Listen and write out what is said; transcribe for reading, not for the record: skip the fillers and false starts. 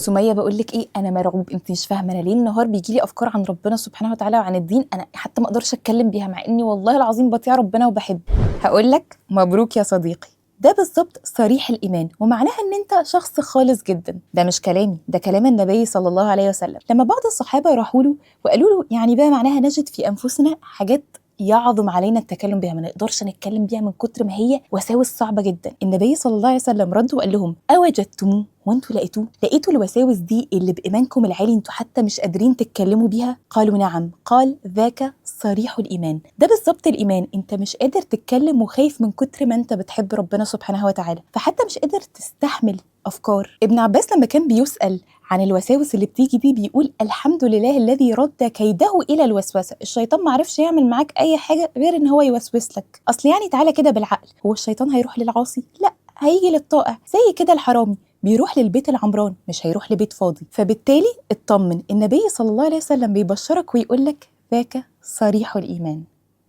سمية بقول لك ايه، انا مرعوب. انت مش فاهمه انا ليه النهار بيجي لي افكار عن ربنا سبحانه وتعالى وعن الدين، انا حتى ما اقدرش اتكلم بيها مع اني والله العظيم بطيع ربنا وبحب. هقول لك مبروك يا صديقي، ده بالظبط صريح الإيمان، ومعناها إن أنت شخص خالص جدا. ده مش كلامي، ده كلام النبي صلى الله عليه وسلم لما بعض الصحابة راحوا له وقالوا له يعني بقى معناها نجد في أنفسنا حاجات يعظم علينا التكلم بها، ما نقدرش نتكلم بيها من كتر ما هي وساوس صعبة جدا. النبي صلى الله عليه وسلم رد وقال لهم أوجدتموه وانتوا لقيتوا الوساوس دي اللي بإيمانكم العالي انتوا حتى مش قادرين تتكلموا بيها؟ قالوا نعم. قال ذاك صريح الإيمان. ده بالظبط الإيمان، انت مش قادر تتكلم وخايف من كتر ما انت بتحب ربنا سبحانه وتعالى، فحتى مش قادر تستحمل أفكار. ابن عباس لما كان بيسأل عن الوساوس اللي بتيجي دي بيقول الحمد لله الذي رد كيده إلى الوسوسة. الشيطان ما عرفش يعمل معاك أي حاجة غير إن هو يوسوس لك. أصل يعني تعالى كده بالعقل، هو الشيطان هيروح للعاصي؟ لا، هيجي للطائع. زي كده الحرامي بيروح للبيت العمران، مش هيروح لبيت فاضي. فبالتالي اطمن، النبي صلى الله عليه وسلم بيبشرك ويقول لك ذاك صريح الإيمان.